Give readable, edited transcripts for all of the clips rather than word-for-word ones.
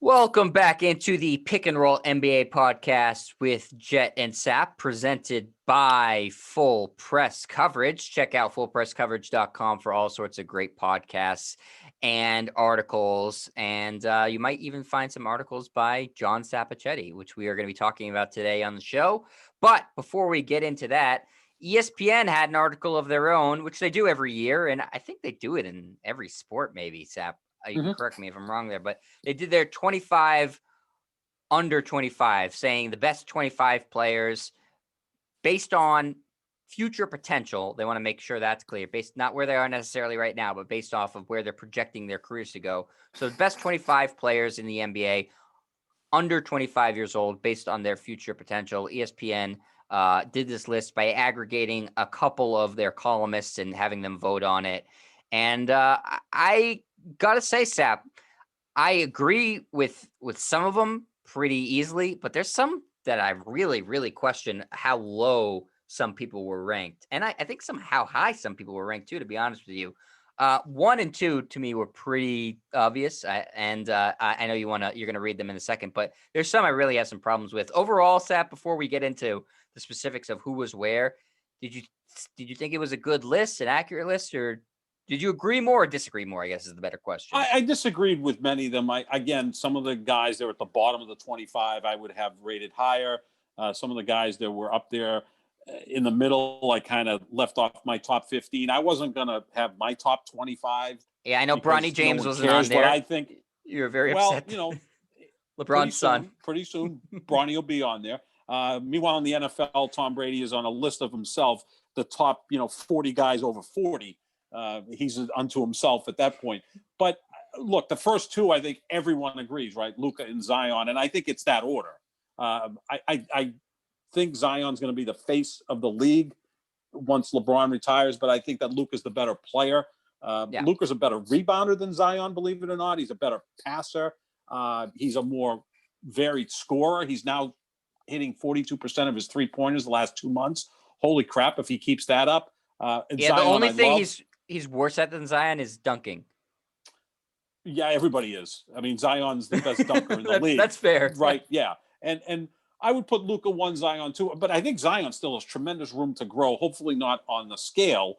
Welcome back into the Pick and Roll NBA podcast with Jet and Sap, presented by Full Press Coverage. Check out fullpresscoverage.com for all sorts of great podcasts and articles. And you might even find some articles by John Sapichetti, which we are going to be talking about today on the show. But before we get into that, ESPN had an article of their own, which they do every year. And I think they do it in every sport, maybe, Sap. You can correct me if I'm wrong there, but they did their 25 under 25, saying the best 25 players based on future potential. They want to make sure that's clear, based not where they are necessarily right now, but based off of where they're projecting their careers to go. So the best 25 players in the NBA under 25 years old based on their future potential. ESPN did this list by aggregating a couple of their columnists and having them vote on it. And I gotta say, Sap, I agree with some of them pretty easily, but there's some that I really, really question how low some people were ranked. And I think how high some people were ranked too, to be honest with you. 1 and 2 to me were pretty obvious. I know you're going to read them in a second, but there's some I really have some problems with. Overall, Sap, before we get into the specifics of who was where, did you think it was a good list, an accurate list, or did you agree more or disagree more, I guess is the better question? I disagreed with many of them. Again, some of the guys that were at the bottom of the 25, I would have rated higher. Some of the guys that were up there in the middle, I kind of left off my top 15. I wasn't going to have my top 25. Yeah, I know Bronny James wasn't on there. What I think. You're very upset. LeBron's son. Pretty soon, Bronny will be on there. Meanwhile, in the NFL, Tom Brady is on a list of himself, the top, 40 guys over 40. He's unto himself at that point. But look, the first two, I think everyone agrees, right? Luca and Zion. And I think it's that order. I think Zion's going to be the face of the league once LeBron retires, but I think that Luca's the better player. Luca's a better rebounder than Zion, believe it or not. He's a better passer. He's a more varied scorer. He's now hitting 42% of his three-pointers the last 2 months. Holy crap, if he keeps that up. The only thing he's worse at than Zion is dunking. Yeah, everybody is. I mean, Zion's the best dunker in the league. That's fair. Right, yeah. And I would put Luca 1, Zion 2. But I think Zion still has tremendous room to grow, hopefully not on the scale.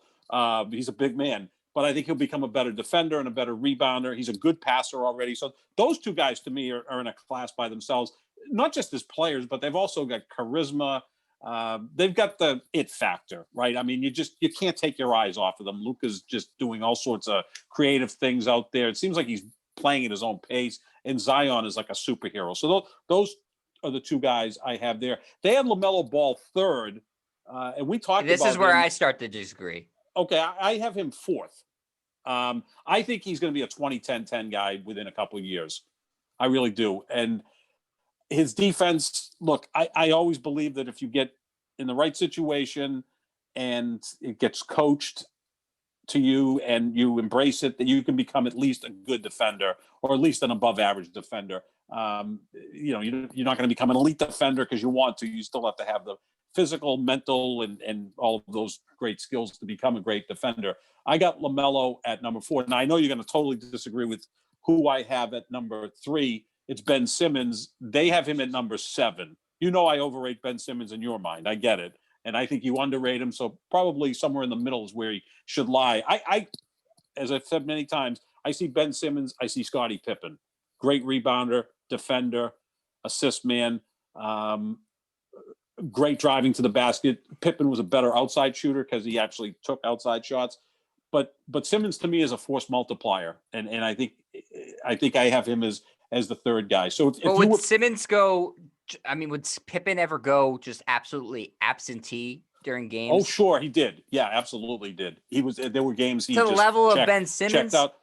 He's a big man. But I think he'll become a better defender and a better rebounder. He's a good passer already. So those two guys, to me, are in a class by themselves. Not just as players, but they've also got charisma. They've got the it factor, right? I mean, you can't take your eyes off of them. Luka's just doing all sorts of creative things out there. It seems like he's playing at his own pace, and Zion is like a superhero. So those are the two guys I have there. They had LaMelo Ball third, and we talked about this is where I start to disagree. Okay, I have him fourth. I think he's going to be a 20-10-10 guy within a couple of years. I really do. And his defense, look, I always believe that if you get in the right situation and it gets coached to you and you embrace it, that you can become at least a good defender or at least an above average defender. You're not going to become an elite defender because you want to. You still have to have the physical, mental, and all of those great skills to become a great defender. I got LaMelo at number 4. Now, I know you're going to totally disagree with who I have at number 3. It's Ben Simmons. They have him at number 7. I overrate Ben Simmons in your mind. I get it. And I think you underrate him. So probably somewhere in the middle is where he should lie. I as I've said many times, I see Ben Simmons. I see Scottie Pippen. Great rebounder, defender, assist man, great driving to the basket. Pippen was a better outside shooter because he actually took outside shots. But Simmons to me is a force multiplier. And I think I have him as the third guy. So would Simmons go, would Pippen ever go just absolutely absentee during games? Oh, sure, he did. Yeah, absolutely did. There were games he to the level of Ben Simmons. Checked out.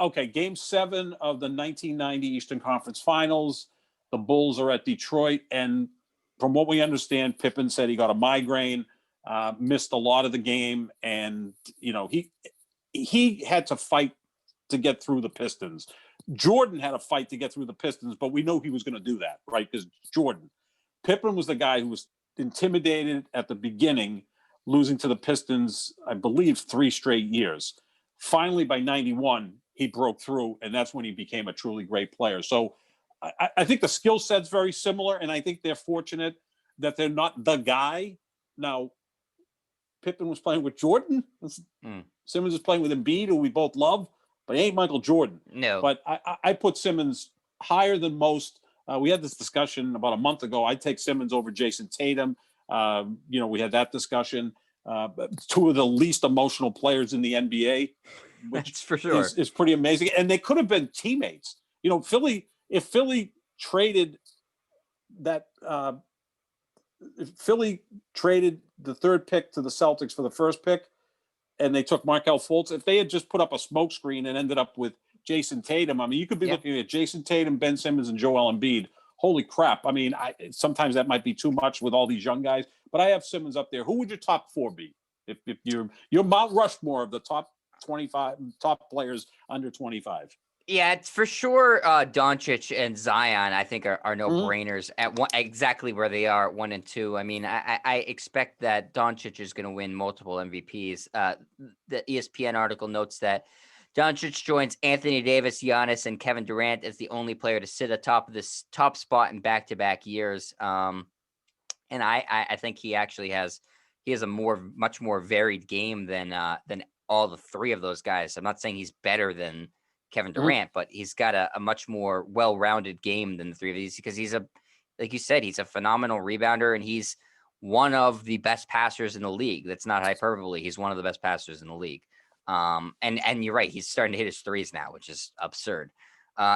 Okay, Game 7 of the 1990 Eastern Conference Finals. The Bulls are at Detroit, and from what we understand, Pippen said he got a migraine, missed a lot of the game, and he had to fight to get through the Pistons. Jordan had a fight to get through the Pistons, but we know he was going to do that, right? Because Jordan. Pippen was the guy who was intimidated at the beginning, losing to the Pistons, I believe, 3 straight years. Finally, by 91, he broke through, and that's when he became a truly great player. So I think the skill set's very similar, and I think they're fortunate that they're not the guy. Now, Pippen was playing with Jordan. Simmons is playing with Embiid, who we both love, but he ain't Michael Jordan. No. But I put Simmons higher than most. We had this discussion about a month ago. I'd take Simmons over Jason Tatum. We had that discussion. Two of the least emotional players in the NBA, which That's for sure is pretty amazing. And they could have been teammates. If Philly traded that, if Philly traded the third pick to the Celtics for the first pick, and they took Markelle Fultz, if they had just put up a smokescreen and ended up with Jason Tatum, I mean, you could be looking at Jason Tatum, Ben Simmons, and Joel Embiid. Holy crap. I mean, sometimes that might be too much with all these young guys, but I have Simmons up there. Who would your top four be? If you're Mount Rushmore of the top 25 top players under 25. Yeah, it's for sure. Doncic and Zion, I think, are no-brainers at exactly where they are, 1 and 2. I mean, I expect that Doncic is going to win multiple MVPs. The ESPN article notes that Doncic joins Anthony Davis, Giannis, and Kevin Durant as the only player to sit atop of this top spot in back-to-back years. And I think he actually has a much more varied game than all the three of those guys. I'm not saying he's better than Kevin Durant, but he's got a much more well-rounded game than the three of these because like you said, he's a phenomenal rebounder and he's one of the best passers in the league. That's not hyperbole. He's one of the best passers in the league. And you're right. He's starting to hit his threes now, which is absurd.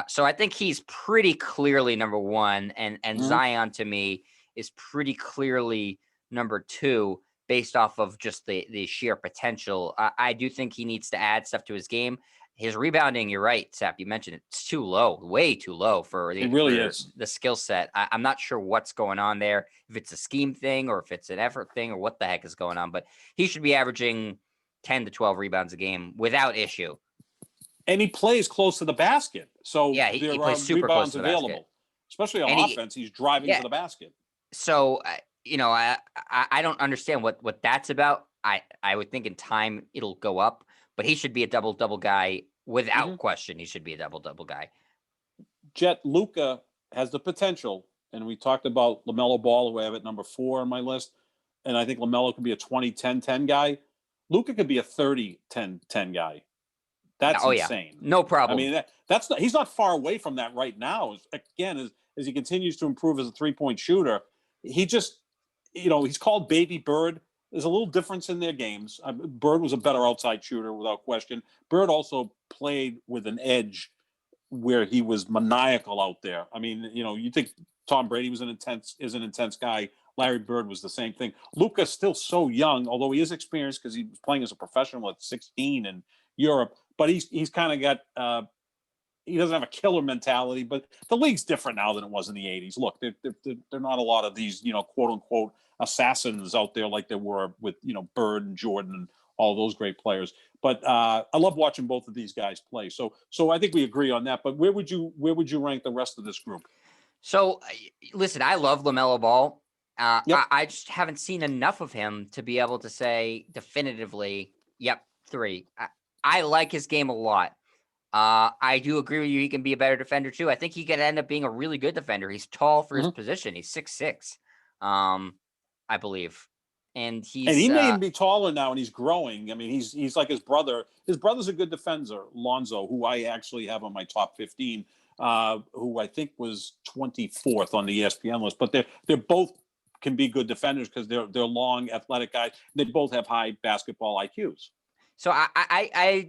So I think he's pretty clearly number one, and Zion to me is pretty clearly number two based off of just the sheer potential. I do think he needs to add stuff to his game. His rebounding, you're right, Sap, you mentioned it's too low, way too low for the skill set. I'm not sure what's going on there, if it's a scheme thing or if it's an effort thing or what the heck is going on, but he should be averaging 10 to 12 rebounds a game without issue. And he plays close to the basket. So yeah, he plays super close to the available. Basket. Especially on offense, he's driving to the basket. So, I don't understand what that's about. I would think in time it'll go up, but he should be a double-double guy without question. He should be a double-double guy. Jet, Luca has the potential, and we talked about LaMelo Ball, who I have at number 4 on my list, and I think LaMelo could be a 20-10-10 guy. Luca could be a 30-10-10 guy. That's insane. No problem. I mean, he's not far away from that right now. Again, as he continues to improve as a three-point shooter, he just, he's called Baby Bird. There's a little difference in their games. Bird was a better outside shooter without question. Bird also played with an edge where he was maniacal out there. I mean, you think Tom Brady was an intense guy. Larry Bird was the same thing. Luka's still so young, although he is experienced because he was playing as a professional at 16 in Europe. But he's kind of got he doesn't have a killer mentality. But the league's different now than it was in the 80s. Look, they're not a lot of these quote unquote assassins out there like there were with Bird and Jordan and all those great players. But I love watching both of these guys play. So I think we agree on that. But where would you rank the rest of this group? So listen, I love LaMelo Ball. Yep. I just haven't seen enough of him to be able to say definitively, yep, 3. I like his game a lot. I do agree with you. He can be a better defender too. I think he could end up being a really good defender. He's tall for his position. He's 6'6", I believe. And he may even be taller now, and he's growing. I mean, he's like his brother. His brother's a good defender, Lonzo, who I actually have on my top 15, who I think was 24th on the ESPN list. But they're both can be good defenders because they're long, athletic guys. They both have high basketball IQs. So I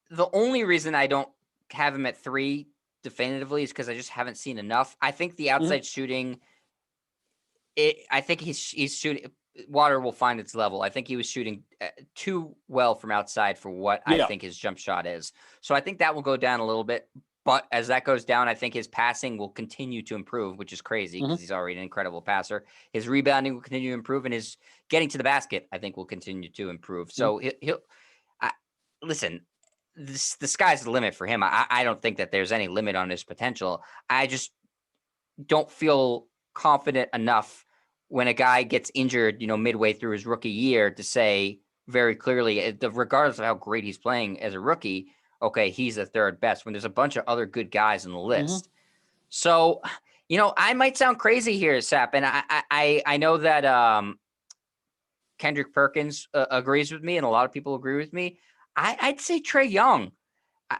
the only reason I don't have him at 3 definitively is because I just haven't seen enough. I think the outside shooting, I think he's shooting. Water will find its level. I think he was shooting too well from outside for what I think his jump shot is. So I think that will go down a little bit. But as that goes down, I think his passing will continue to improve, which is crazy because he's already an incredible passer. His rebounding will continue to improve, and his getting to the basket, I think, will continue to improve. So he'll listen. The sky's the limit for him. I don't think that there's any limit on his potential. I just don't feel confident enough when a guy gets injured, midway through his rookie year to say very clearly, regardless of how great he's playing as a rookie, okay, he's the third best when there's a bunch of other good guys on the list. So, I might sound crazy here, Sap, and I know that Kendrick Perkins agrees with me, and a lot of people agree with me. I'd say Trae Young.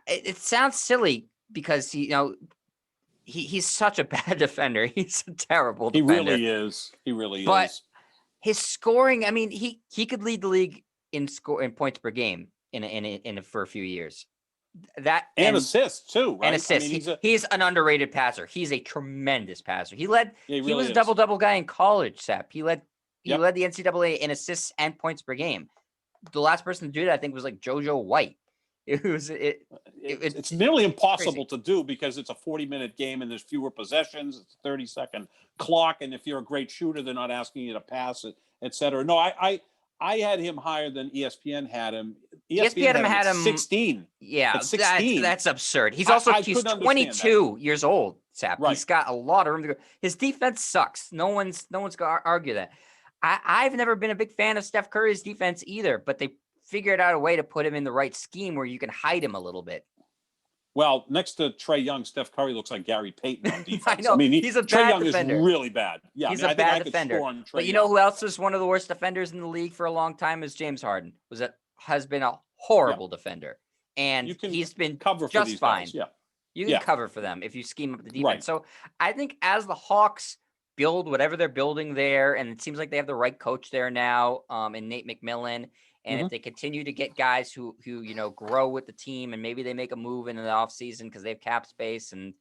It sounds silly because he's such a bad defender. He's a terrible defender. He really is. He really but is. His scoring, I mean, he could lead the league in points per game for a few years. And assists too, right? And assists. I mean, he's an underrated passer. He's a tremendous passer. He was a double guy in college, Sap. He led the NCAA in assists and points per game. The last person to do that, I think, was like JoJo White. It's nearly impossible to do because it's a 40-minute game and there's fewer possessions. It's a 30-second clock, and if you're a great shooter, they're not asking you to pass it, et cetera. No, I had him higher than ESPN had him. ESPN had him 16. Yeah, 16. That's absurd. He's 22 years old, Sap. Right. He's got a lot of room to go. His defense sucks. No one's going to argue that. I've never been a big fan of Steph Curry's defense either, but they figured out a way to put him in the right scheme where you can hide him a little bit. Well, next to Trae Young, Steph Curry looks like Gary Payton on defense. I know. He's a bad defender. Trae Young is really bad. Yeah, he's a bad defender. But you know who else was one of the worst defenders in the league for a long time is James Harden. Has been a horrible defender. And he's been cover just for fine. Guys. Yeah. You can cover for them if you scheme up the defense. Right. So I think as the Hawks build whatever they're building there, and it seems like they have the right coach there now, in Nate McMillan. And if they continue to get guys who grow with the team, and maybe they make a move in the offseason because they have cap space and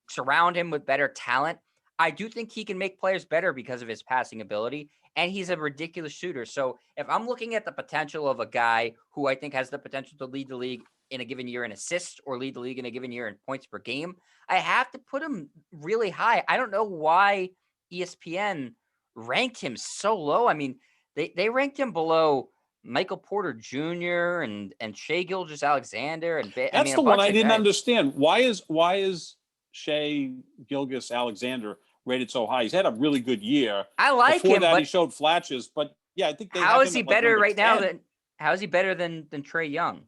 surround him with better talent, I do think he can make players better because of his passing ability. And he's a ridiculous shooter. So if I'm looking at the potential of a guy who I think has the potential to lead the league in a given year in assists or lead the league in a given year in points per game, I have to put him really high. I don't know why ESPN ranked him so low. I mean, they ranked him below Michael Porter Jr. and Shai Gilgeous-Alexander, and that's the one I didn't understand. Why is Shai Gilgeous-Alexander rated so high? He's had a really good year. I like Before him, that, but he showed flashes. But yeah, I think how is he better right now than how is he better than Trae Young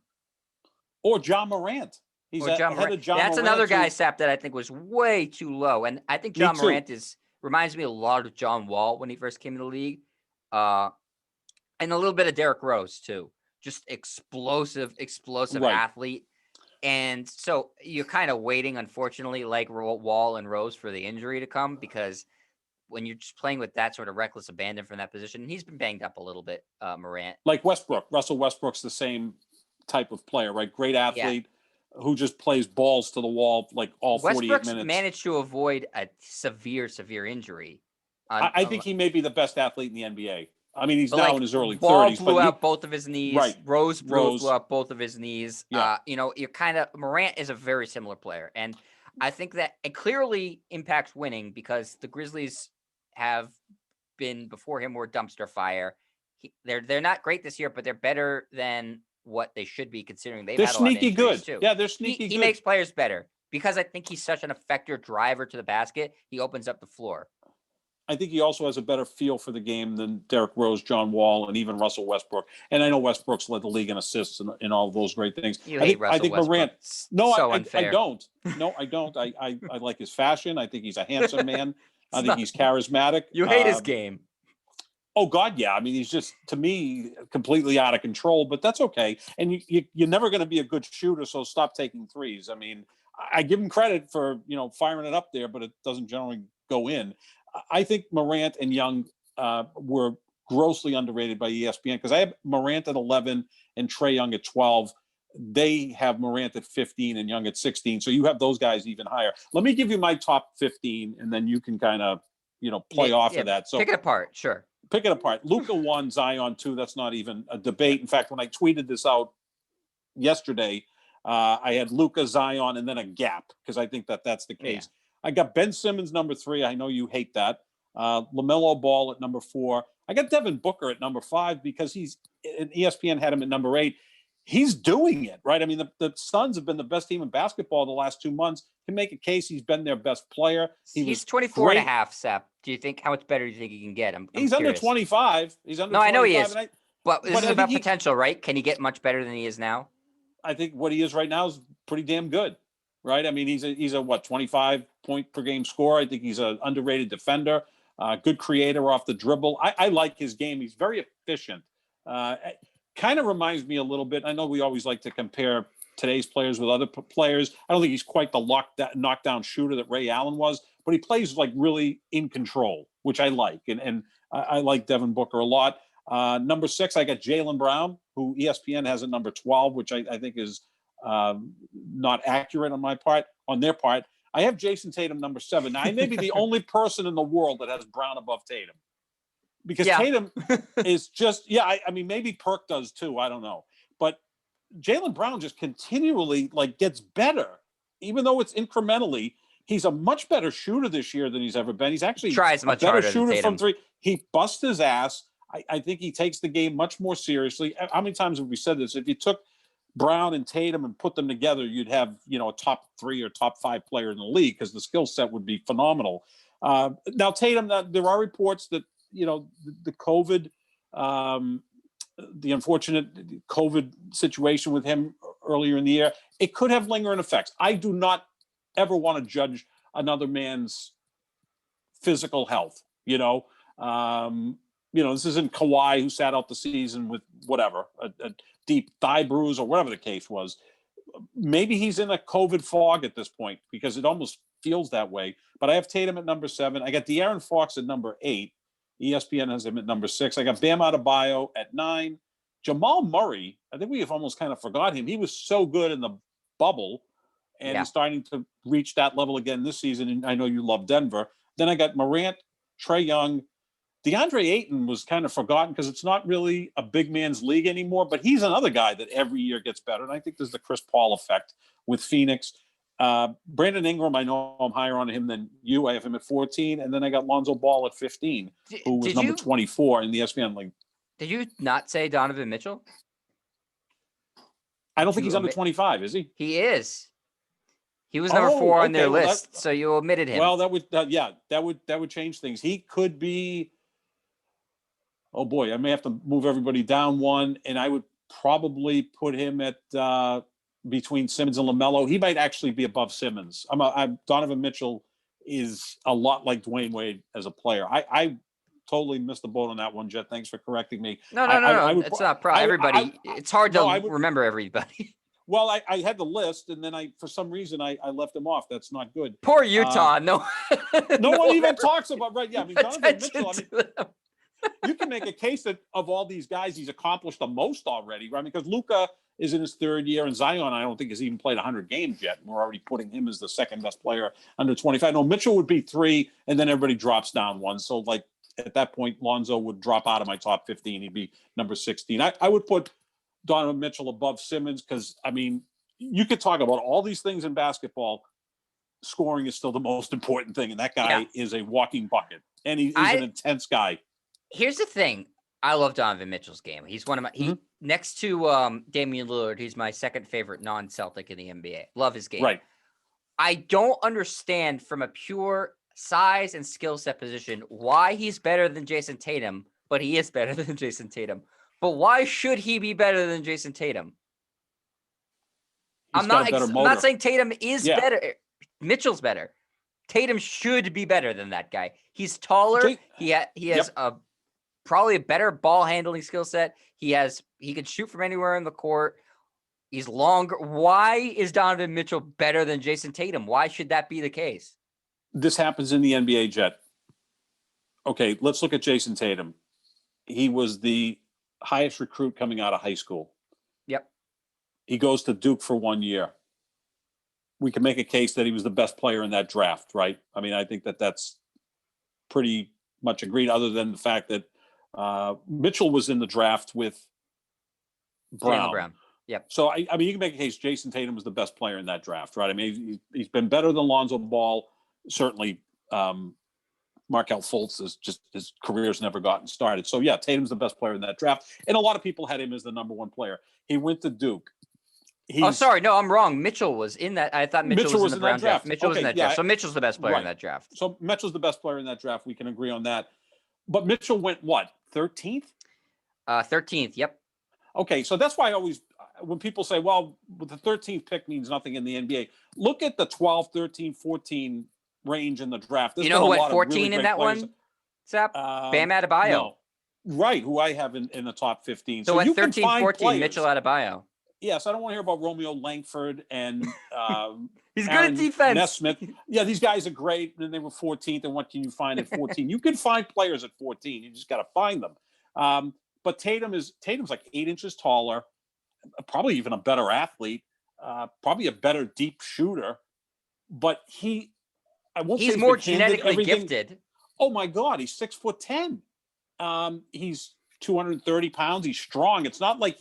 or John Morant? He's ahead of John That's Morant, another guy, Sap, that I think was way too low, and I think John Morant reminds me a lot of John Wall when he first came in the league. And a little bit of Derrick Rose too, just explosive athlete. And so you're kind of waiting, unfortunately, like Wall and Rose for the injury to come, because when you're just playing with that sort of reckless abandon from that position, he's been banged up a little bit, Morant. Like Russell Westbrook's the same type of player, right? Great athlete who just plays balls to the wall like all 48 minutes. Managed to avoid a severe injury. I think he may be the best athlete in the NBA. I mean, he's now in his early 30s. Ball blew out both of his knees. Right. Rose blew out both of his knees. Yeah. Morant is a very similar player. And I think that it clearly impacts winning because the Grizzlies have been before him were dumpster fire. They're not great this year, but they're better than what they should be considering they're had sneaky a lot of good. Too. Yeah, they're sneaky good. He makes players better because I think he's such an effective driver to the basket. He opens up the floor. I think he also has a better feel for the game than Derrick Rose, John Wall, and even Russell Westbrook. And I know Westbrook's led the league in assists and all of those great things. I think Morant. No, I don't. No, I don't. I like his fashion. I think he's a handsome man. I think he's charismatic. You hate his game. Oh God, yeah. I mean, he's just, to me, completely out of control. But that's okay. And you're never going to be a good shooter, so stop taking threes. I mean, I give him credit for firing it up there, but it doesn't generally go in. I think Morant and Young were grossly underrated by ESPN because I have Morant at 11 and Trae Young at 12. They have Morant at 15 and Young at 16. So you have those guys even higher. Let me give you my top 15, and then you can kind of, play off of that. So pick it apart. Sure. Pick it apart. Luca 1, Zion 2. That's not even a debate. In fact, when I tweeted this out yesterday, I had Luca, Zion, and then a gap because I think that's the case. Yeah. I got Ben Simmons number 3. I know you hate that. LaMelo Ball at number 4. I got Devin Booker at number 5 because ESPN had him at number 8. He's doing it, right? I mean, the Suns have been the best team in basketball the last 2 months. Can make a case he's been their best player. He's 24 and a half, Sap. Do you think, how much better do you think he can get? He's under 25. He's under 25. I know he is. But this is about potential, right? Can he get much better than he is now? I think what he is right now is pretty damn good. right? I mean, he's a what, 25 point per game scorer. I think he's an underrated defender, good creator off the dribble. I like his game. He's very efficient. Kind of reminds me a little bit. I know we always like to compare today's players with other players. I don't think he's quite the knockdown shooter that Ray Allen was, but he plays like really in control, which I like. And I like Devin Booker a lot. Number 6, I got Jaylen Brown, who ESPN has at number 12, which I think is not accurate on their part. I have Jason Tatum number 7. Now, I may be the only person in the world that has Brown above Tatum, because Tatum is just, I mean, maybe Perk does too. I don't know. But Jaylen Brown just continually gets better, even though it's incrementally. He's a much better shooter this year than he's ever been. He's actually tries much a better harder shooter than Tatum. from 3. He busts his ass. I think he takes the game much more seriously. How many times have we said this? If you took Brown and Tatum and put them together, you'd have, a top 3 or top 5 player in the league, because the skill set would be phenomenal. Now, Tatum, there are reports that, the COVID, the unfortunate COVID situation with him earlier in the year, it could have lingering effects. I do not ever want to judge another man's physical health. This isn't Kawhi, who sat out the season with whatever, a deep thigh bruise or whatever the case was. Maybe he's in a COVID fog at this point, because it almost feels that way. But I have Tatum at number 7. I got Darren Fox at number 8. ESPN has him at number 6. I got Bam Adebayo at 9. Jamal Murray, I think we have almost kind of forgot him. He was so good in the bubble, and he's starting to reach that level again this season. And I know you love Denver. Then I got Morant, Trae Young. DeAndre Ayton was kind of forgotten because it's not really a big man's league anymore, but he's another guy that every year gets better. And I think there's the Chris Paul effect with Phoenix. Brandon Ingram, I know I'm higher on him than you. I have him at 14. And then I got Lonzo Ball at 15, who was number 24 in the ESPN league. Did you not say Donovan Mitchell? I don't think he's under 25, is he? He is. He was number 4 on their list, so you omitted him. Well, that would change things. He could be. Oh boy, I may have to move everybody down one, and I would probably put him at between Simmons and LaMelo. He might actually be above Simmons. Donovan Mitchell is a lot like Dwayne Wade as a player. I totally missed the boat on that one, Jet. Thanks for correcting me. No. It's not everybody. It's hard to remember everybody. Well, I had the list, and then for some reason I left him off. That's not good. Poor Utah. No one even talks about, right? Yeah, I mean, Donovan Mitchell. You can make a case that of all these guys, he's accomplished the most already, right? Because Luca is in his 3rd year, and Zion, I don't think, has even played 100 games yet. We're already putting him as the second best player under 25. No, Mitchell would be 3, and then everybody drops down 1. So, at that point, Lonzo would drop out of my top 15. He'd be number 16. I would put Donovan Mitchell above Simmons, because, I mean, you could talk about all these things in basketball. Scoring is still the most important thing, and that guy is a walking bucket, and he's an intense guy. Here's the thing. I love Donovan Mitchell's game. He's one of my next to Damian Lillard. He's my second favorite non-Celtic in the NBA. Love his game. Right. I don't understand from a pure size and skill set position why he's better than Jason Tatum, but he is better than Jason Tatum. But why should he be better than Jason Tatum? I'm not saying Tatum is better. Mitchell's better. Tatum should be better than that guy. He's taller. He has probably a better ball handling skill set. He can shoot from anywhere in the court. He's longer. Why is Donovan Mitchell better than Jason Tatum? Why should that be the case? This happens in the NBA, Jet. Okay, let's look at Jason Tatum. He was the highest recruit coming out of high school. Yep. He goes to Duke for 1 year. We can make a case that he was the best player in that draft, right? I mean, I think that's pretty much agreed, other than the fact that Mitchell was in the draft with Brown. Yep. So, I mean, you can make a case Jason Tatum was the best player in that draft, right? I mean, he's been better than Lonzo Ball. Certainly, Markelle Fultz his career's never gotten started. So, yeah, Tatum's the best player in that draft. And a lot of people had him as the number 1 player. He went to Duke. Sorry. No, I'm wrong. Mitchell was in that. I thought Mitchell was in the Brown draft. Mitchell was in that draft. So Mitchell's the best player in that draft. So Mitchell's the best player in that draft. We can agree on that. But Mitchell went what? 13th? 13th. Yep. Okay. So that's why when people say, well, the 13th pick means nothing in the NBA, look at the 12, 13, 14 range in the draft. You know who went 14 in that one, Sap? Bam Adebayo. No. Right, who I have in the top 15. So you 13, can find 14, players. Mitchell Adebayo. Yes, I don't want to hear about Romeo Langford and he's good Aaron at defense. Nesmith. Yeah, these guys are great. And they were 14th. And what can you find at 14? You can find players at 14. You just got to find them. But Tatum's like 8 inches taller, probably even a better athlete, probably a better deep shooter. But he's more genetically gifted. Oh my God, he's 6'10". He's 230 pounds. He's strong. It's not like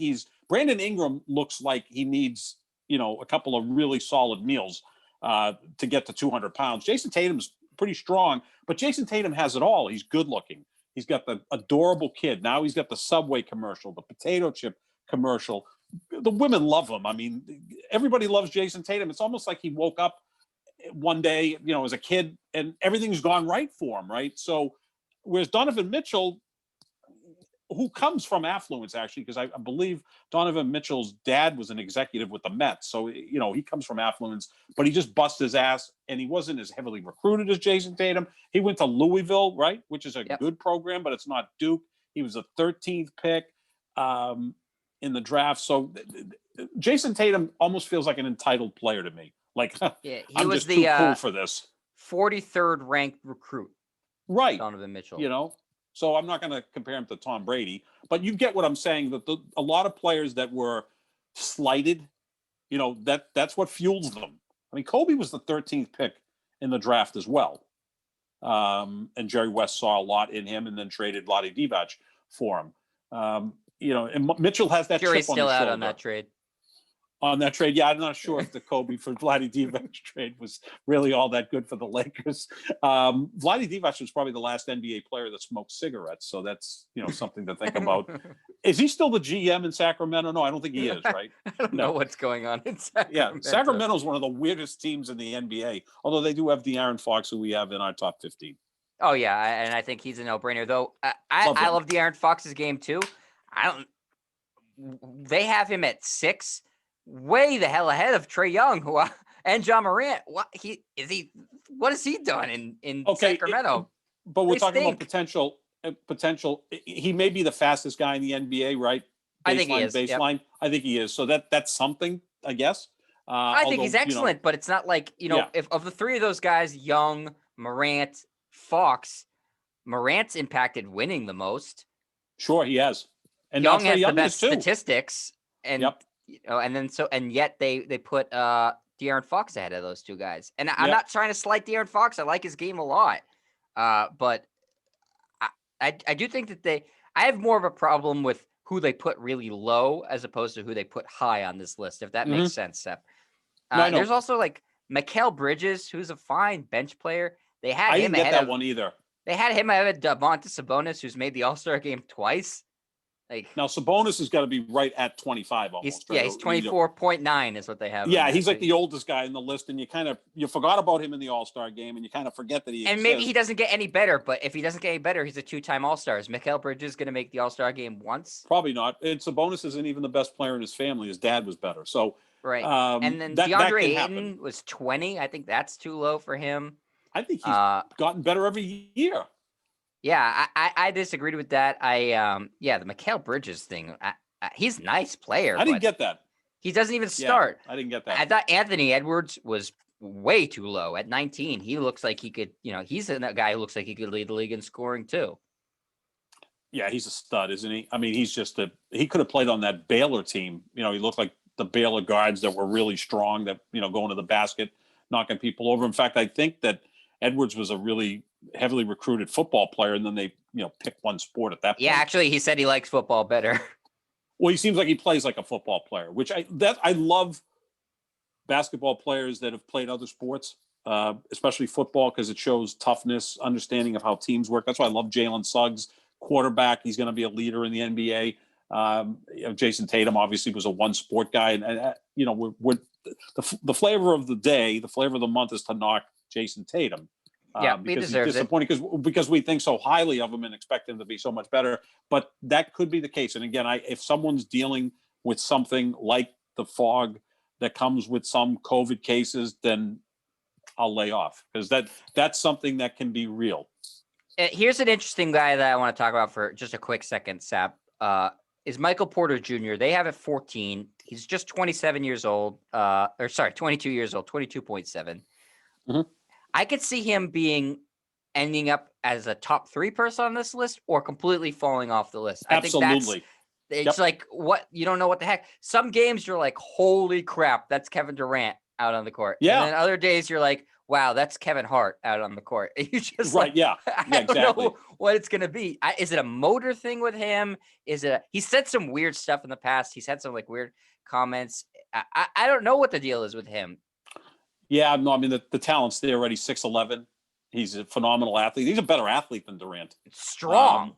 Brandon Ingram looks like he needs, a couple of really solid meals to get to 200 pounds. Jason Tatum's pretty strong, but Jason Tatum has it all. He's good looking. He's got the adorable kid. Now he's got the Subway commercial, the potato chip commercial. The women love him. I mean, everybody loves Jason Tatum. It's almost like he woke up one day, as a kid, and everything's gone right for him, right? So, whereas Donovan Mitchell, who comes from affluence, actually, because I believe Donovan Mitchell's dad was an executive with the Mets. So, he comes from affluence, but he just bust his ass, and he wasn't as heavily recruited as Jason Tatum. He went to Louisville, right, which is a good program, but it's not Duke. He was a 13th pick in the draft. So Jason Tatum almost feels like an entitled player to me. Like, he I'm was just the too cool for this. 43rd ranked recruit. Right. Donovan Mitchell. So I'm not going to compare him to Tom Brady, but you get what I'm saying, that a lot of players that were slighted, that's what fuels them. I mean, Kobe was the 13th pick in the draft as well. And Jerry West saw a lot in him and then traded Vlade Divac for him. And Mitchell has that Jerry's chip on still his out shoulder. on that trade. On that trade, yeah, I'm not sure if the Kobe for Vlade Divac trade was really all that good for the Lakers. Vlade Divac was probably the last NBA player that smoked cigarettes, so that's something to think about. Is he still the GM in Sacramento? No, I don't think he is. Right? I don't know what's going on in Sacramento. Yeah, Sacramento is one of the weirdest teams in the NBA. Although they do have De'Aaron Fox, who we have in our top 15. Oh yeah, and I think he's a no-brainer. Though I love De'Aaron Fox's game too. They have him at 6. Way the hell ahead of Trae Young, and John Morant. What has he done in Sacramento? But we're talking about potential. He may be the fastest guy in the NBA, right? I think he is. Baseline. Yep. I think he is. So that's something, I guess. I think he's excellent, but it's not like if of the 3 of those guys, Young, Morant, Fox, Morant's impacted winning the most. Sure, he has. And Young has the best statistics, and yep. And yet they put De'Aaron Fox ahead of those 2 guys. And I'm not trying to slight De'Aaron Fox. I like his game a lot. But I do think that I have more of a problem with who they put really low as opposed to who they put high on this list, if that makes sense, Sep. There's also like Mikael Bridges, who's a fine bench player. They had him ahead of one either. They had him ahead of Domantas Sabonis, who's made the All-Star game twice. Now Sabonis has got to be right at 25 almost. He's 24.9 is what they have. Yeah, he's like the oldest guy in the list, and you forgot about him in the All-Star game, and you kind of forget that he exists. And maybe he doesn't get any better, but if he doesn't get any better, he's a 2-time All-Star. Is Mikael Bridges going to make the All-Star game once? Probably not. And Sabonis isn't even the best player in his family. His dad was better. So right. And then DeAndre Ayton was 20. I think that's too low for him. I think he's gotten better every year. Yeah, I disagreed with that. The Mikael Bridges thing. He's a nice player. I didn't get that. He doesn't even start. I didn't get that. I thought Anthony Edwards was way too low at 19. He looks like he could. He's a guy who looks like he could lead the league in scoring too. Yeah, he's a stud, isn't he? I mean, he could have played on that Baylor team. He looked like the Baylor guards that were really strong, that going to the basket, knocking people over. In fact, I think that Edwards was a really heavily recruited football player, and then they picked one sport at that point. Yeah, actually, he said he likes football better. Well, he seems like he plays like a football player, which I love basketball players that have played other sports, especially football, because it shows toughness, understanding of how teams work. That's why I love Jalen Suggs, quarterback. He's going to be a leader in the NBA. Jason Tatum obviously was a one sport guy, and we're the flavor of the day, the flavor of the month is to knock Jason Tatum. Because he's disappointing because we think so highly of him and expect him to be so much better. But that could be the case. And again, if someone's dealing with something like the fog that comes with some COVID cases, then I'll lay off, because that's something that can be real. Here's an interesting guy that I want to talk about for just a quick second, Sap. Is Michael Porter Jr. They have at 14. He's just 27 years old. 22 years old, 22.7. Mm-hmm. I could see him ending up as a top 3 person on this list, or completely falling off the list. Absolutely. It's like, what, you don't know what the heck. Some games you're like, holy crap, that's Kevin Durant out on the court. Yeah. And then other days you're like, wow, that's Kevin Hart out on the court. And you just right. Yeah. I don't know what it's going to be. Is it a motor thing with him? He said some weird stuff in the past. He's had some like weird comments. I don't know what the deal is with him. Yeah. No, I mean, the talent's there already. 6'11". He's a phenomenal athlete. He's a better athlete than Durant. Strong.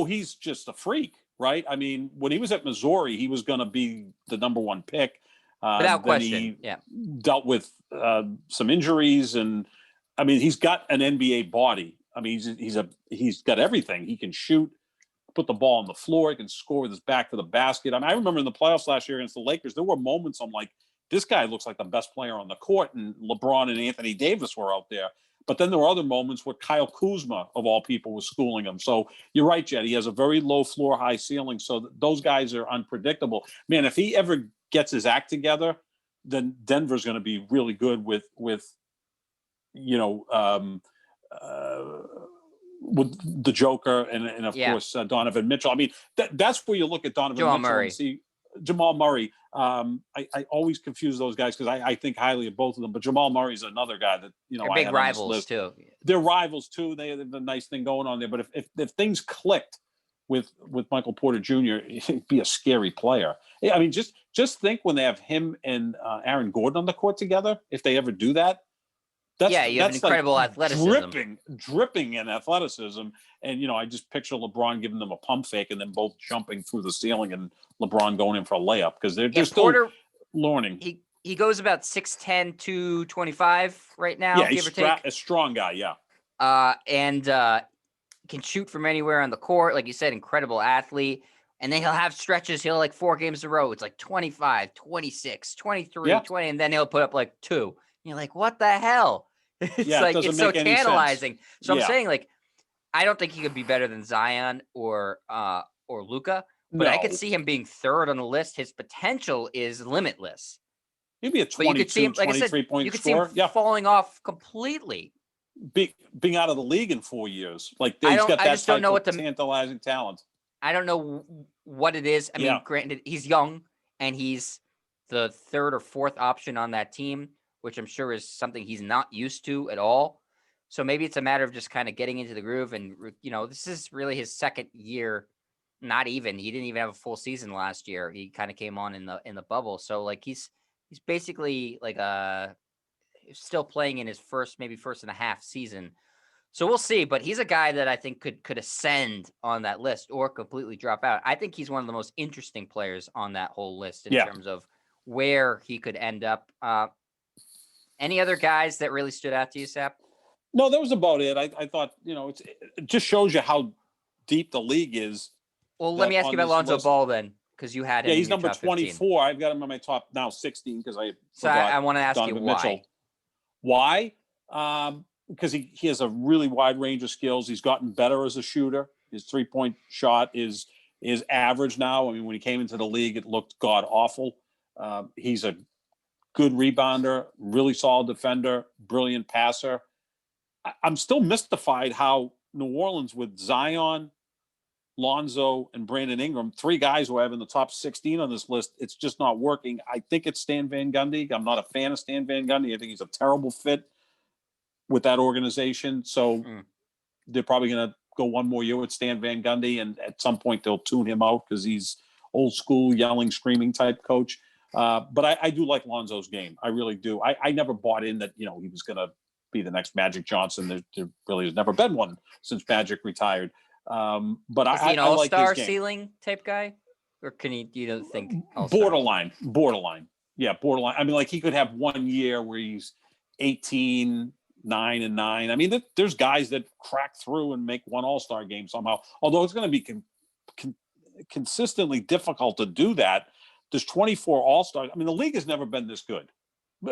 He's just a freak, right? I mean, when he was at Missouri, he was going to be the number 1 pick. Without question. He yeah. dealt with some injuries, and I mean, he's got an NBA body. I mean, he's got everything. He can shoot, put the ball on the floor. He can score with his back to the basket. I mean, I remember in the playoffs last year against the Lakers, there were moments I'm like, this guy looks like the best player on the court, and LeBron and Anthony Davis were out there. But then there were other moments where Kyle Kuzma, of all people, was schooling him. So you're right, Jet. He has a very low floor, high ceiling. So those guys are unpredictable. Man, if he ever gets his act together, then Denver's going to be really good with the Joker and of course Donovan Mitchell. I mean, that's where you look at Donovan Jamal Mitchell Murray. and see Jamal Murray. I always confuse those guys because I think highly of both of them. But Jamal Murray's another guy that They're I big have rivals too. They're rivals too. They have a nice thing going on there. But if things clicked with Michael Porter Jr., he'd be a scary player. I mean, just think when they have him and Aaron Gordon on the court together. If they ever do that, you have incredible athleticism, dripping in athleticism. And I just picture LeBron giving them a pump fake and then both jumping through the ceiling and LeBron going in for a layup, because they're still learning. He goes about 6'10", 225 right now. Yeah, he's a strong guy. Yeah, and can shoot from anywhere on the court. Like you said, incredible athlete. And then he'll have stretches. He'll like 4 games in a row. It's like 25, 26, 23, 20. And then he'll put up like 2. And you're like, what the hell? It's so tantalizing. So I'm saying, like, I don't think he could be better than Zion or Luca, but I could see him being 3rd on the list. His potential is limitless. He'd be a 22, 23-point you could scorer. See him falling off completely. Being out of the league in 4 years. Like, I he's got that just don't know what tantalizing talent. I don't know what it is. I mean, granted, he's young and he's the 3rd or 4th option on that team, which I'm sure is something he's not used to at all. So maybe it's a matter of just kind of getting into the groove. And, this is really his 2nd year. Not even. He didn't even have a full season last year. He kind of came on in the bubble. So like he's basically like still playing in his first and a half season. So we'll see, but he's a guy that I think could ascend on that list or completely drop out. I think he's one of the most interesting players on that whole list in terms of where he could end up. Any other guys that really stood out to you, Sap? No, that was about it. I thought, it just shows you how deep the league is. Well, let me ask you about Lonzo Ball then, because you had him. Yeah, he's number 24. I've got him on my top now 16 because I want to ask Donovan you why. Mitchell. Why? Because he has a really wide range of skills. He's gotten better as a shooter. His 3-point shot is average now. I mean, when he came into the league, it looked god awful. He's a good rebounder, really solid defender, brilliant passer. I'm still mystified how New Orleans, with Zion, Lonzo, and Brandon Ingram, 3 guys who I have in the top 16 on this list, it's just not working. I think it's Stan Van Gundy. I'm not a fan of Stan Van Gundy. I think he's a terrible fit with that organization. So they're probably going to go one more year with Stan Van Gundy, and at some point they'll tune him out because he's old school, yelling, screaming type coach. But I do like Lonzo's game. I really do. I never bought in that, he was going to be the next Magic Johnson. There really has never been one since Magic retired. But is he an all-star like his game. ceiling type guy, or you don't think borderline? Yeah, borderline. I mean, like he could have 1 year where he's 18, 9-9. I mean, there's guys that crack through and make one all-star game somehow. Although it's going to be consistently difficult to do that There's 24 All-Stars. I mean, the league has never been this good.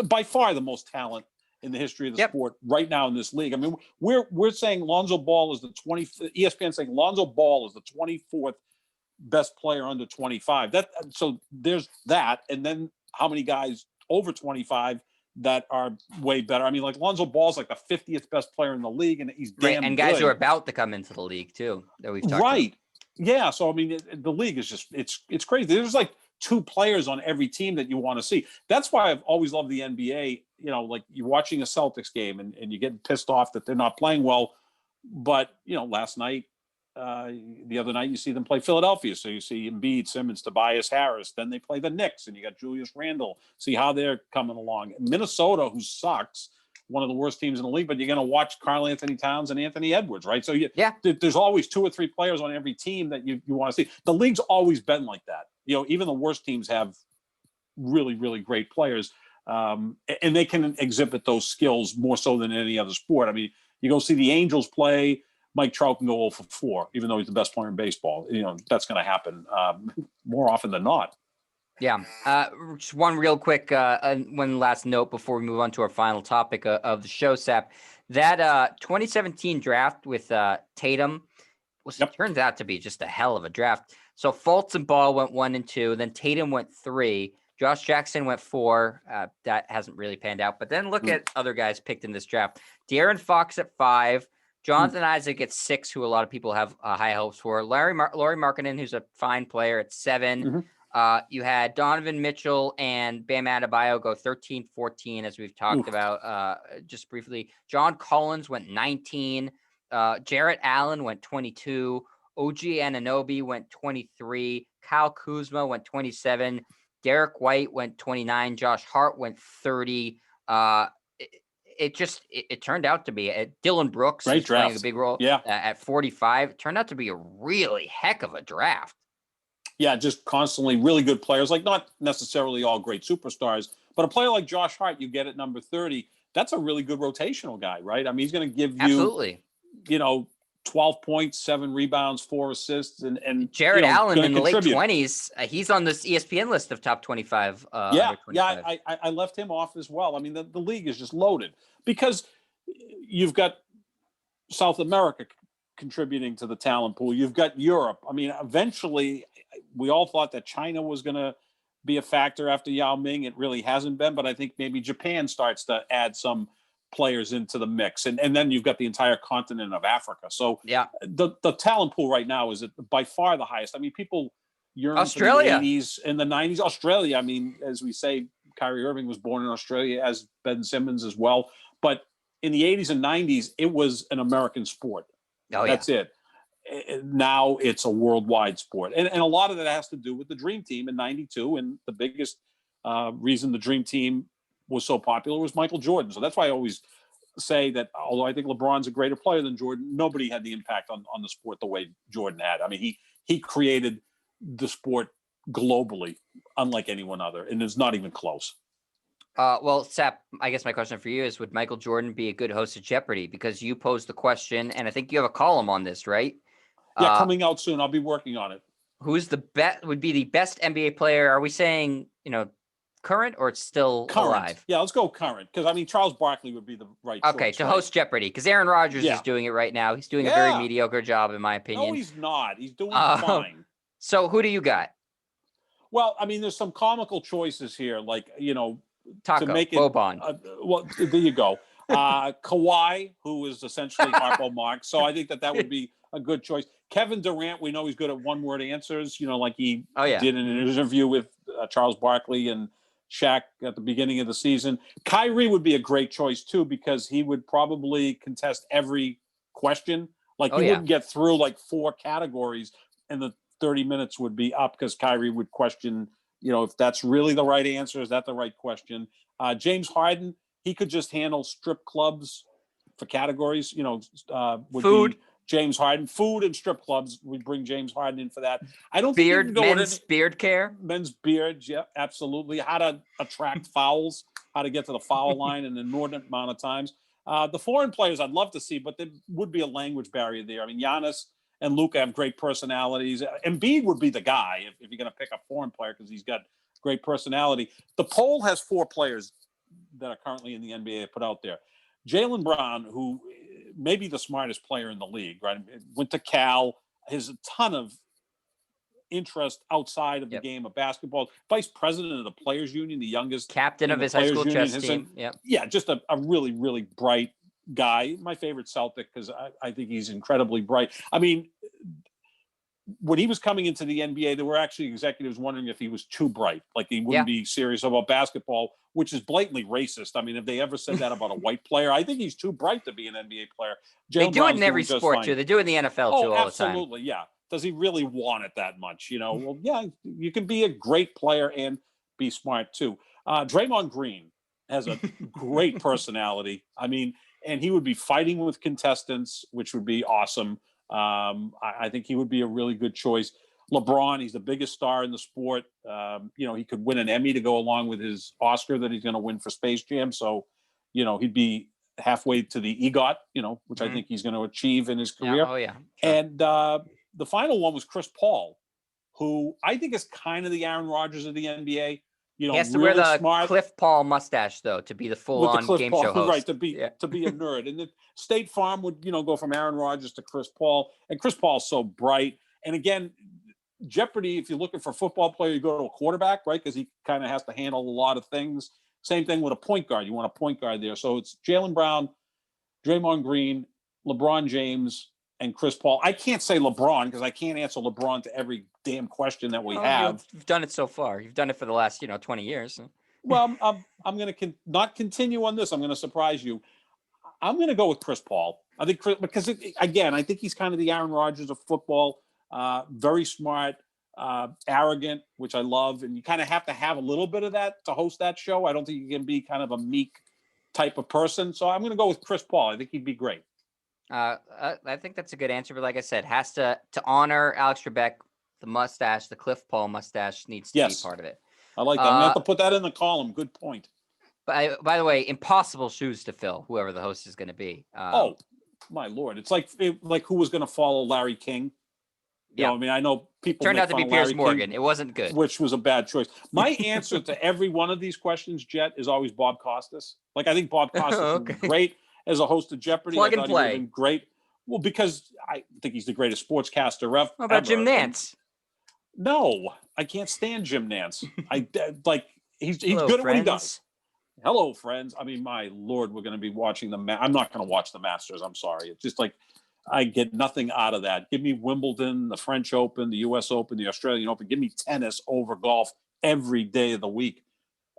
By far the most talent in the history of the sport right now in this league. I mean, we're saying Lonzo Ball is the 20th. ESPN saying Lonzo Ball is the 24th best player under 25. So there's that, and then how many guys over 25 that are way better? I mean, like Lonzo Ball's like the 50th best player in the league, and he's damn and guys good. who are about to come into the league too that we've talked right. about. Yeah, so I mean, the league is just it's crazy. There's like 2 players on every team that you want to see. That's why I've always loved the NBA. You know, like you're watching a Celtics game and you're getting pissed off that they're not playing well. But, you know, last night, the other night, you see them play Philadelphia. So you see Embiid, Simmons, Tobias Harris. Then they play the Knicks, and you got Julius Randle. See how they're coming along. Minnesota, who sucks, one of the worst teams in the league, but you're going to watch Karl Anthony Towns and Anthony Edwards, right? So there's always 2 or 3 players on every team that you want to see. The league's always been like that. You know, even the worst teams have really, really great players, and they can exhibit those skills more so than any other sport. I mean, you go see the Angels play, Mike Trout can go 0 for 4, even though he's the best player in baseball. You know, that's going to happen more often than not. Yeah. Just one real quick, one last note before we move on to our final topic of the show, Sap. That 2017 draft with Tatum turns out to be just a hell of a draft. So Fultz and Ball went 1 and 2, then Tatum went 3, Josh Jackson went 4. That hasn't really panned out. But then look at other guys picked in this draft. Darren Fox at 5, Jonathan Isaac at 6, who a lot of people have high hopes for. Lauri Markkanen, who's a fine player, at 7. You had Donovan Mitchell and Bam Adebayo go 13, 14, as we've talked about just briefly. John Collins went 19. Jarrett Allen went 22. OG Anunoby went 23. Kyle Kuzma went 27. Derek White went 29. Josh Hart went 30. It turned out to be Dylan Brooks is playing a big role at 45. It turned out to be a really heck of a draft. Yeah, just constantly really good players, like not necessarily all great superstars, but a player like Josh Hart, you get at number 30. That's a really good rotational guy, right? I mean, he's going to give you, you know, 12 points, 7 rebounds, 4 assists, and Jared Allen in the late 20s. He's on this ESPN list of top 25. I left him off as well. I mean, the league is just loaded because you've got South America contributing to the talent pool. You've got Europe. I mean, eventually, we all thought that China was going to be a factor after Yao Ming. It really hasn't been, but I think maybe Japan starts to add some players into the mix, and then you've got the entire continent of Africa. So the talent pool right now is by far the highest. I mean, people yearn Australia for the 80s and the 90s. Australia, I mean, as we say, Kyrie Irving was born in Australia, as Ben Simmons as well. But in the 80s and 90s, it was an American sport. That's it. Now it's a worldwide sport, and a lot of that has to do with the Dream Team in '92, and the biggest reason the Dream Team was so popular was Michael Jordan. So that's why I always say that although I think LeBron's a greater player than Jordan, nobody had the impact on the sport the way Jordan had. I mean, he created the sport globally, unlike anyone other, and it's not even close. Well, Sap, I guess my question for you is, would Michael Jordan be a good host of Jeopardy? Because you posed the question, and I think you have a column on this, right? Yeah, coming out soon. I'll be working on it. Who's would be the best NBA player? Are we saying, current or it's still alive? Yeah, let's go current. Because, I mean, Charles Barkley would be the right choice, to host Jeopardy. Because Aaron Rodgers is doing it right now. He's doing a very mediocre job, in my opinion. No, he's not. He's doing fine. So who do you got? Well, I mean, there's some comical choices here. Like, Taco, to make it, Boban. Well, there you go. Kawhi, who is essentially Harpo Marx. So I think that would be a good choice. Kevin Durant, we know he's good at one-word answers, like he did in an interview with Charles Barkley and Shaq at the beginning of the season. Kyrie would be a great choice, too, because he would probably contest every question. Like, you wouldn't get through, 4 categories, and the 30 minutes would be up because Kyrie would question, if that's really the right answer. Is that the right question? James Harden, he could just handle strip clubs for categories, would food. Be James Harden. Food and strip clubs, we bring James Harden in for that. I don't think men's beard care. Men's beards, yeah, absolutely. How to attract fouls, how to get to the foul line in an inordinate amount of times. The foreign players I'd love to see, but there would be a language barrier there. I mean, Giannis and Luca have great personalities. Embiid would be the guy if you're going to pick a foreign player because he's got great personality. The poll has 4 players that are currently in the NBA put out there. Jaylen Brown, who may be the smartest player in the league, right? Went to Cal, has a ton of interest outside of the game of basketball. Vice president of the Players Union, the youngest captain of his high school chess team. Yeah, just a really, really bright guy. My favorite Celtic because I think he's incredibly bright. I mean, when he was coming into the NBA, there were actually executives wondering if he was too bright, like he wouldn't be serious about basketball, which is blatantly racist. I mean, if they ever said that about a white player, I think he's too bright to be an NBA player. They do it in every sport too. They do it in the NFL too all the time. Absolutely, yeah. Does he really want it that much? You know, well, yeah, you can be a great player and be smart too. Draymond Green has a great personality. I mean, and he would be fighting with contestants, which would be awesome. I think he would be a really good choice. LeBron, he's the biggest star in the sport. You know, he could win an Emmy to go along with his Oscar that he's going to win for Space Jam. So, you know, he'd be halfway to the EGOT, you know, which I think he's going to achieve in his career. Sure. And the final one was Chris Paul, who I think is kind of the Aaron Rodgers of the NBA. You know, he has to really wear the smart. Cliff Paul mustache though to be the full-on game show host, right? To be a nerd, and then State Farm would go from Aaron Rodgers to Chris Paul, and Chris Paul's so bright. And again, Jeopardy. If you're looking for a football player, you go to a quarterback, right? Because he kind of has to handle a lot of things. Same thing with a point guard. You want a point guard there. So it's Jaylen Brown, Draymond Green, LeBron James, and Chris Paul. I can't say LeBron because I can't answer LeBron to every damn question that we have. You've done it so far. You've done it for the last 20 years. Well, I'm going to not continue on this. I'm going to surprise you. I'm going to go with Chris Paul. I think because again, I think he's kind of the Aaron Rodgers of football. Very smart, arrogant, which I love, and you kind of have to have a little bit of that to host that show. I don't think you can be kind of a meek type of person. So I'm going to go with Chris Paul. I think he'd be great. I think that's a good answer, but like I said, has to honor Alex Trebek, the mustache, the Cliff Paul mustache needs to be part of it. I like that. I'm going to have to put that in the column. Good point. By the way, impossible shoes to fill, whoever the host is going to be. Oh, my Lord. It's like who was going to follow Larry King? You know, I mean, I know people turned out to be Piers Morgan. It wasn't good. Which was a bad choice. My answer to every one of these questions, Jet, is always Bob Costas. Like, I think Bob Costas would be great as a host of Jeopardy. Plug and play. Been great. Well, because I think he's the greatest sportscaster ever. How about Jim Nantz? No, I can't stand Jim Nantz. He's Hello, good at what he friends. does. Hello, friends. I mean, my Lord, we're going to be watching I'm not going to watch the Masters. I'm sorry. It's just like I get nothing out of that. Give me Wimbledon, the French Open, the U.S. Open, the Australian Open. Give me tennis over golf every day of the week.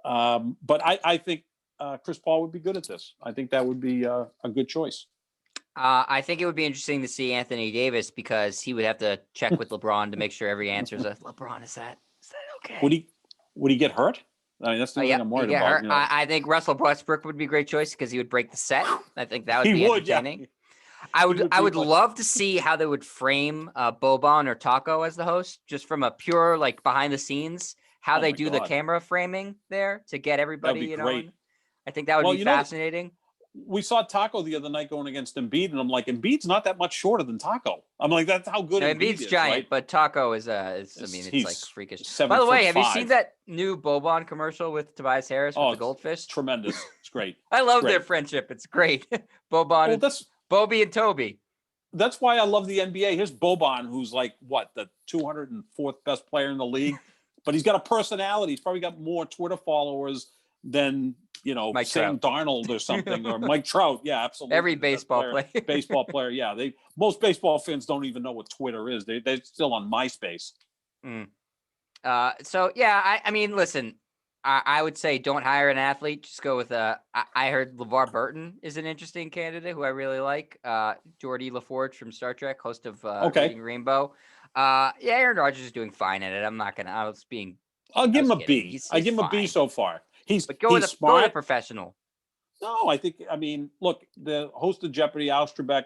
But I think Chris Paul would be good at this. I think that would be a good choice. I think it would be interesting to see Anthony Davis because he would have to check with LeBron to make sure every answer is LeBron. Is that okay? Would he get hurt? I mean, that's the thing I'm worried about. I think Russell Westbrook would be a great choice because he would break the set. I think that would be entertaining. Yeah. I would love to see how they would frame Boban or Taco as the host, just from a pure behind the scenes, how they do the camera framing there to get everybody. Great. I think that would be fascinating. We saw Taco the other night going against Embiid, and I'm like, Embiid's not that much shorter than Taco. I'm like, that's how good Embiid is. Embiid's giant, right? But Taco is it's like freakish. By the way, have you seen that new Boban commercial with Tobias Harris with the goldfish? It's tremendous. It's great. I love their friendship. It's great. Boban and Bobby and Toby. That's why I love the NBA. Here's Boban, who's like, the 204th best player in the league, but he's got a personality. He's probably got more Twitter followers than Mike Sam Trout. Darnold or something, or Mike Trout. Yeah, absolutely. Every baseball player. Baseball player. Yeah, most baseball fans don't even know what Twitter is. They're still on MySpace. So yeah, I mean, listen, I would say don't hire an athlete. Just go with I heard LeVar Burton is an interesting candidate who I really like. Geordie LaForge from Star Trek, host of Reading Rainbow. Aaron Rodgers is doing fine at it. I'll give him a B. I give him a B so far. Go with a professional. No, look, the host of Jeopardy, Alex Trebek,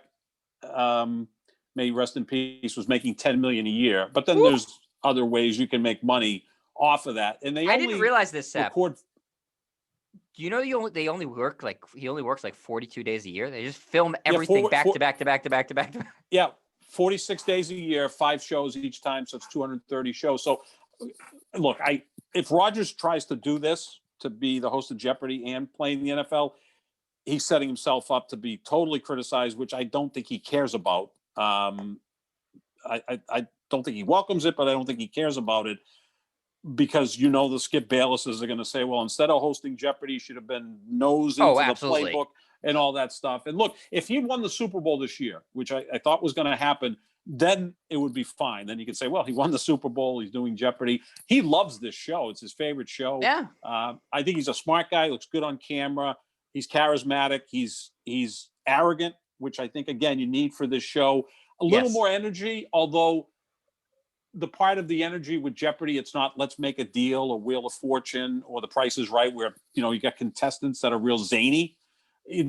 may rest in peace, was making $10 million a year. But then there's other ways you can make money off of that. And I didn't realize this, Sap. Do you know he only works 42 days a year? They just film everything back to back to back to back to back to back. Yeah, 46 days a year, 5 shows each time, so it's 230 shows. So look, if Rodgers tries to do this, to be the host of Jeopardy and play in the NFL, he's setting himself up to be totally criticized, which I don't think he cares about. I don't think he welcomes it, but I don't think he cares about it, because the Skip Baylesses are going to say, well, instead of hosting Jeopardy, he should have been nose into the playbook and all that stuff. And look, if he won the Super Bowl this year, which I thought was going to happen, then it would be fine. Then you could say, well, he won the Super Bowl. He's doing Jeopardy. He loves this show. It's his favorite show. Yeah. I think he's a smart guy. Looks good on camera. He's charismatic. He's arrogant, which I think, again, you need for this show. A little more energy, although the part of the energy with Jeopardy, it's not let's make a deal or Wheel of Fortune or The Price is Right, where, you got contestants that are real zany.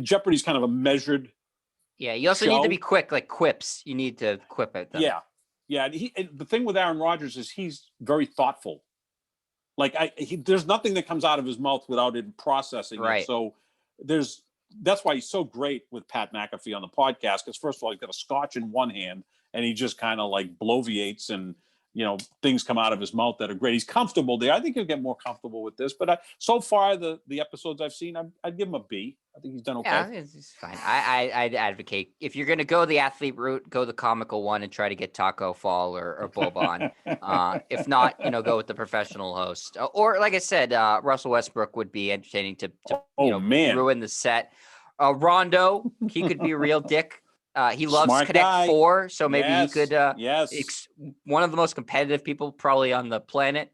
Jeopardy's kind of a measured you also need to be quick, like quips. You need to quip it. Yeah. And the thing with Aaron Rodgers is he's very thoughtful. Like there's nothing that comes out of his mouth without it processing it. So that's why he's so great with Pat McAfee on the podcast. Because first of all, he's got a scotch in one hand and he just kind of like bloviates and, things come out of his mouth that are great. He's comfortable there. I think he'll get more comfortable with this. But so far, the episodes I've seen, I'd give him a B. I think he's done okay. Yeah, it's fine. I'd advocate, if you're going to go the athlete route, go the comical one and try to get Taco Fall or Boban. If not, go with the professional host. Or like I said, Russell Westbrook would be entertaining to ruin the set. Rondo, he could be a real dick. He loves Smart Connect guy. 4, so maybe he could. Yes. One of the most competitive people probably on the planet.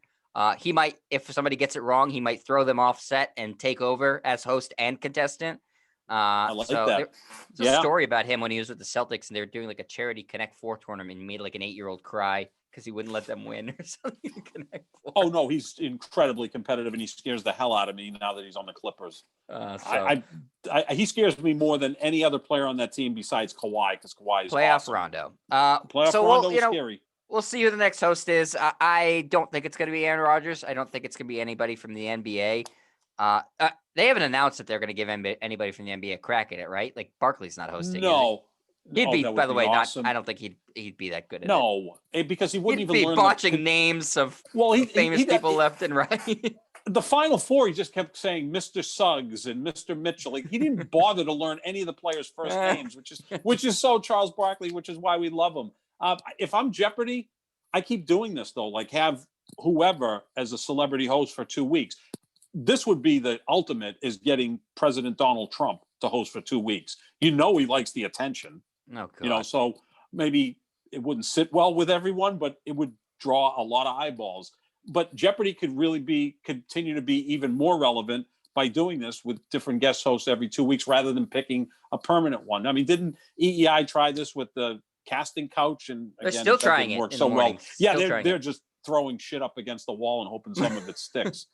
He might, if somebody gets it wrong, he might throw them off set and take over as host and contestant. I like that. There's a story about him when he was with the Celtics and they were doing like a charity Connect 4 tournament. And he made like an 8-year-old cry because he wouldn't let them win or something. Connect 4. Oh no, he's incredibly competitive and he scares the hell out of me now that he's on the Clippers. He scares me more than any other player on that team besides Kawhi, because Kawhi is playoff awesome. Rondo. Rondo is scary. We'll see who the next host is. I don't think it's going to be Aaron Rodgers. I don't think it's going to be anybody from the NBA. They haven't announced that they're going to give anybody from the NBA a crack at it, right? Like Barkley's not hosting. No. He'd be, by the way, awesome. I don't think he'd be that good at it. No, because he wouldn't even learn. Botching names of famous people left and right. The Final Four, he just kept saying Mr. Suggs and Mr. Mitchell. Like, he didn't bother to learn any of the players' first names, which is so Charles Barkley, which is why we love him. If I'm Jeopardy, I keep doing this though. Like, have whoever as a celebrity host for 2 weeks. This would be the ultimate, is getting President Donald Trump to host for 2 weeks. He likes the attention. Oh, God. So maybe it wouldn't sit well with everyone, but it would draw a lot of eyeballs. But Jeopardy could really continue to be even more relevant by doing this with different guest hosts every 2 weeks rather than picking a permanent one. I mean, didn't EEI try this with the casting couch? And they're still trying it. Work so well. Yeah, they're just throwing shit up against the wall and hoping some of it sticks.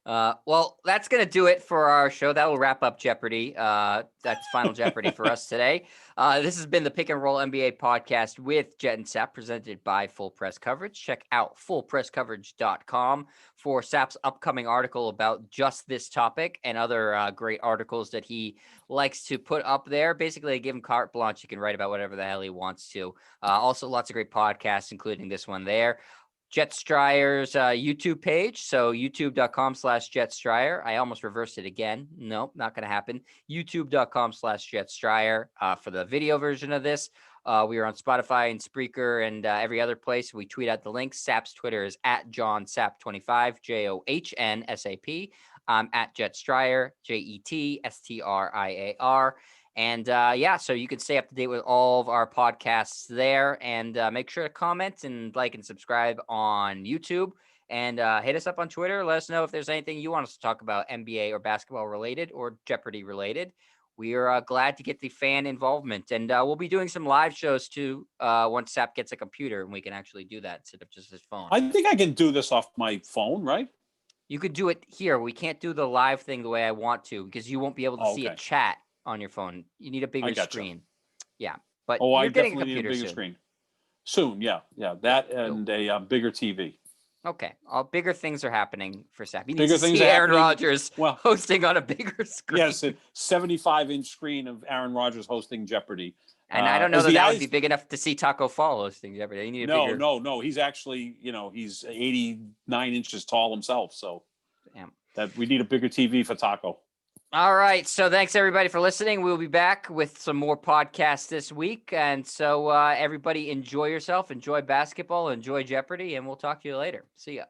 Well, that's going to do it for our show. That will wrap up Jeopardy. That's Final Jeopardy for us today. This has been the Pick and Roll NBA podcast with Jet and Sap, presented by Full Press Coverage. Check out fullpresscoverage.com for Sap's upcoming article about just this topic and other great articles that he likes to put up there. Basically, I give him carte blanche. He can write about whatever the hell he wants to. Also, lots of great podcasts, including this one there. Jet Stryer's YouTube page. So youtube.com/Jet Stryer. I almost reversed it again. Nope, not going to happen. youtube.com/Jet Stryer for the video version of this. We are on Spotify and Spreaker and every other place. We tweet out the links. Sap's Twitter is @JohnSap25, JOHNSAP. I'm @Jet Stryer, JETSTRIAR. And so you can stay up to date with all of our podcasts there, and make sure to comment and like and subscribe on YouTube, and hit us up on Twitter. Let us know if there's anything you want us to talk about, NBA or basketball related or Jeopardy related. We are glad to get the fan involvement, and we'll be doing some live shows too once Sap gets a computer and we can actually do that instead of just his phone. I think I can do this off my phone, right? You could do it here. We can't do the live thing the way I want to because you won't be able to see a chat on your phone. You need a bigger screen. Yeah. But I you're getting a definitely computer need a bigger soon. screen. Soon, yeah. That and a bigger TV. Okay. All bigger things are happening for Sap. You need Bigger to things see are Aaron happening. Rodgers Well, hosting on a bigger screen. yes, a 75-inch screen of Aaron Rodgers hosting Jeopardy. And I don't know As that the that would eyes be big enough to see Taco Fall hosting Jeopardy. You need a No, bigger. no. He's actually, he's 89 inches tall himself. So Damn. that we need a bigger TV for Taco. All right. So thanks everybody for listening. We'll be back with some more podcasts this week. And so everybody enjoy yourself, enjoy basketball, enjoy Jeopardy, and we'll talk to you later. See ya.